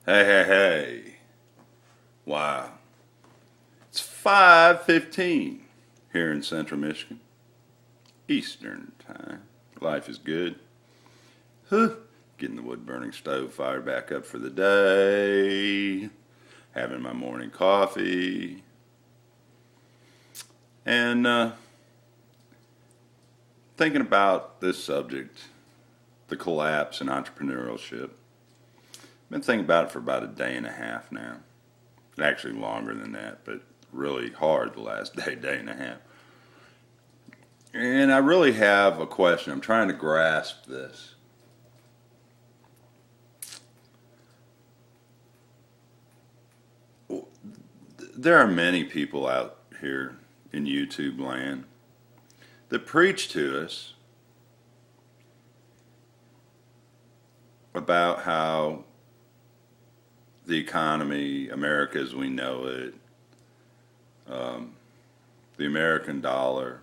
Hey. Wow. It's 5:15 here in central Michigan. Eastern time. Life is good. Getting the wood burning stove fired back up for the day. Having my morning coffee. And thinking about this subject, the collapse in entrepreneurship. Been thinking about it for about a day and a half now. Actually longer than that, but really hard the last day and a half. And I really have a question. I'm trying to grasp this. There are many people out here in YouTube land that preach to us about how the economy, America as we know it, the American dollar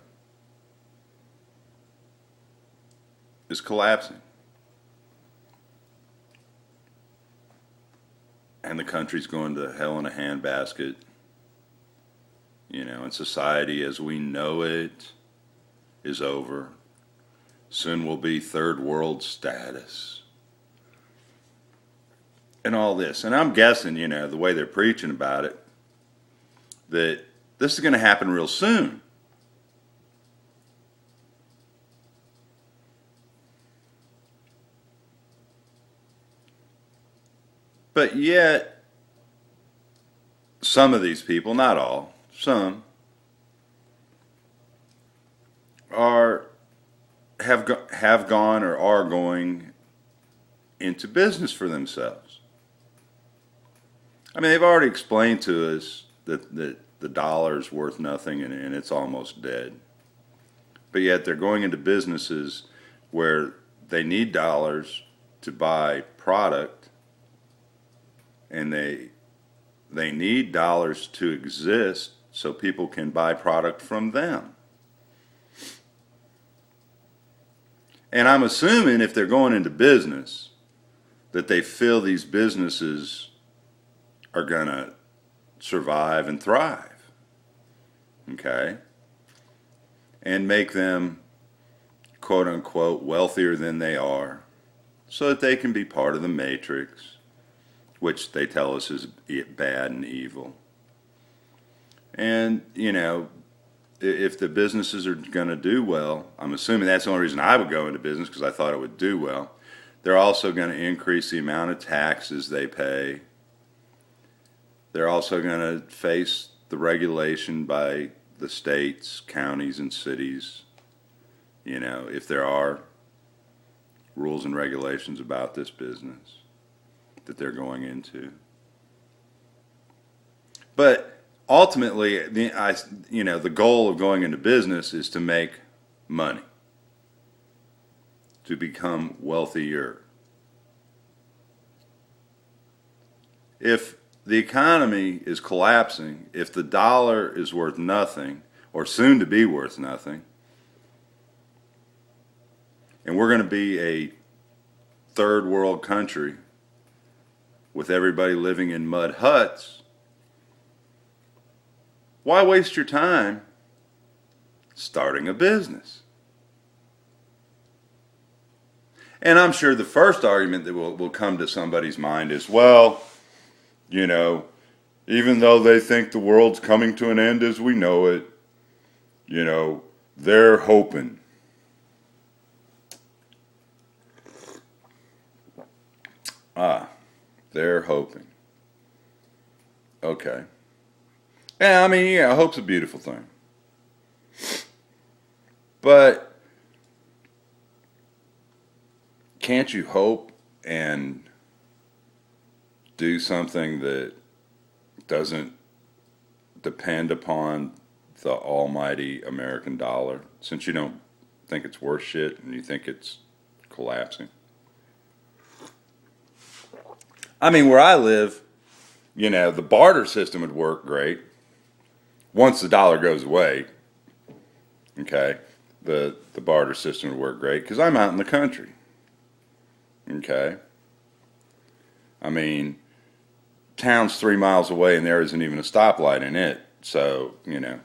is collapsing. And the country's going to hell in a handbasket. And society as we know it is over. Soon will be third world status. And all this. And I'm guessing, the way they're preaching about it, that this is going to happen real soon. But yet, some of these people, not all, some, have gone or are going into business for themselves. I mean, they've already explained to us that the dollar's worth nothing and it's almost dead. But yet they're going into businesses where they need dollars to buy product, and they need dollars to exist so people can buy product from them. And I'm assuming if they're going into business, that they feel these businesses are going to survive and thrive, okay? And make them, quote unquote, wealthier than they are, so that they can be part of the matrix, which they tell us is bad and evil. And, if the businesses are going to do well, I'm assuming that's the only reason I would go into business, because I thought it would do well. They're also going to increase the amount of taxes they pay. They're also going to face the regulation by the states, counties, and cities. If there are rules and regulations about this business that they're going into. But ultimately, the goal of going into business is to make money, to become wealthier. If the economy is collapsing, if the dollar is worth nothing, or soon to be worth nothing, and we're going to be a third world country with everybody living in mud huts, why waste your time starting a business? And I'm sure the first argument that will come to somebody's mind is, well, even though they think the world's coming to an end as we know it, they're hoping. They're hoping. Okay. Yeah, hope's a beautiful thing. But can't you hope and do something that doesn't depend upon the almighty American dollar, since you don't think it's worth shit and you think it's collapsing? Where I live, the barter system would work great once the dollar goes away. Okay, the barter system would work great because I'm out in the country. Okay, town's 3 miles away and there isn't even a stoplight in it. So, you know,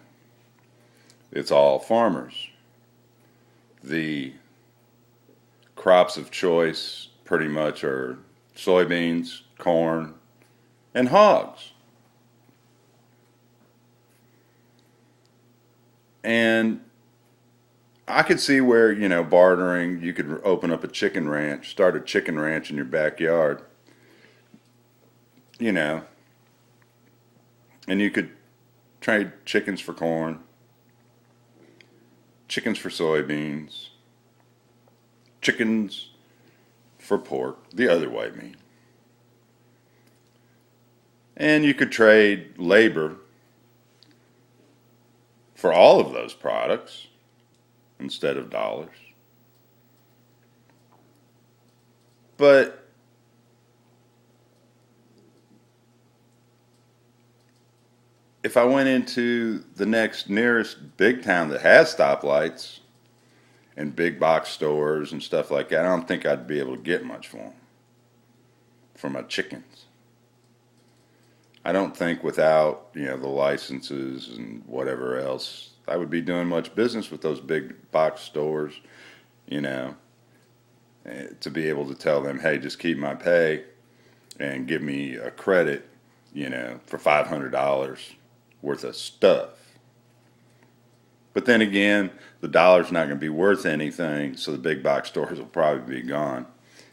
it's all farmers. The crops of choice pretty much are soybeans, corn, and hogs. And I could see where, you know, bartering, you could open up a chicken ranch, start a chicken ranch in your backyard, you know, and you could trade chickens for corn, chickens for soybeans, chickens for pork, the other white meat. And you could trade labor for all of those products instead of dollars. But if I went into the next nearest big town that has stoplights and big box stores and stuff like that, I don't think I'd be able to get much for them, for my chickens. I don't think without, you know, the licenses and whatever else, I would be doing much business with those big box stores, you know, to be able to tell them, hey, just keep my pay and give me a credit, you know, for $500 worth of stuff. But then again, the dollar's not going to be worth anything, so the big box stores will probably be gone.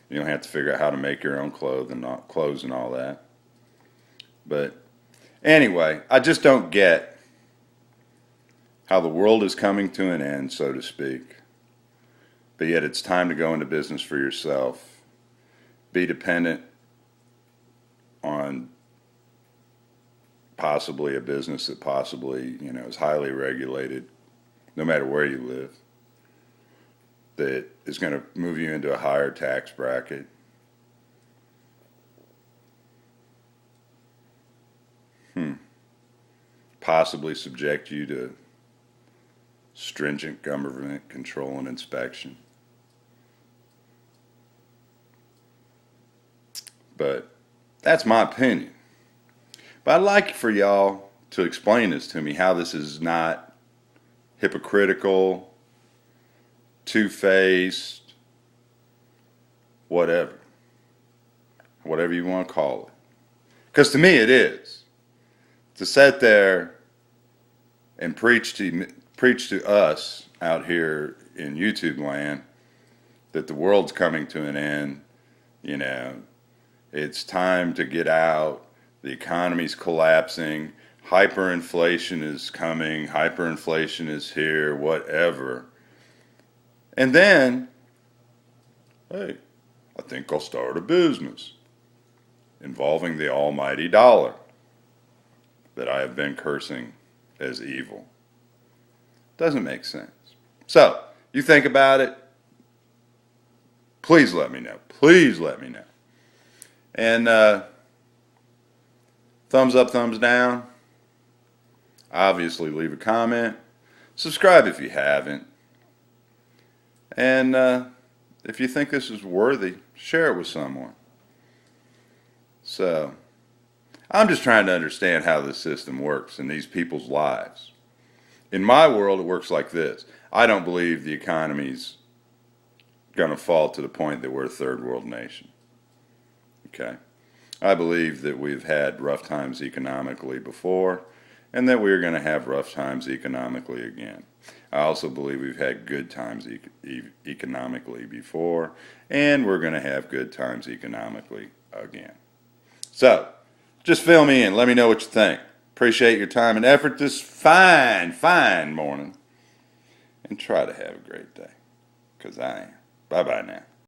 You don't have to figure out how to make your own clothes and all that. But anyway, I just don't get how the world is coming to an end, so to speak. But yet it's time to go into business for yourself. Be dependent on possibly a business that possibly, you know, is highly regulated, no matter where you live, that is going to move you into a higher tax bracket. Possibly subject you to stringent government control and inspection. But that's my opinion. But I'd like for y'all to explain this to me, how this is not hypocritical, two-faced, whatever you want to call it. Because to me it is. To sit there and preach to us out here in YouTube land that the world's coming to an end, you know, it's time to get out, the economy's collapsing, hyperinflation is coming, hyperinflation is here, whatever. And then, hey, I think I'll start a business involving the almighty dollar that I have been cursing as evil. Doesn't make sense. So, you think about it, please let me know. Please let me know. And thumbs up, thumbs down. Obviously, leave a comment. Subscribe if you haven't. And if you think this is worthy, share it with someone. So, I'm just trying to understand how this system works in these people's lives. In my world, it works like this. I don't believe the economy's going to fall to the point that we're a third world nation. Okay? I believe that we've had rough times economically before, and that we're going to have rough times economically again. I also believe we've had good times economically before, and we're going to have good times economically again. So, just fill me in. Let me know what you think. Appreciate your time and effort this fine morning. And try to have a great day. Because I am. Bye-bye now.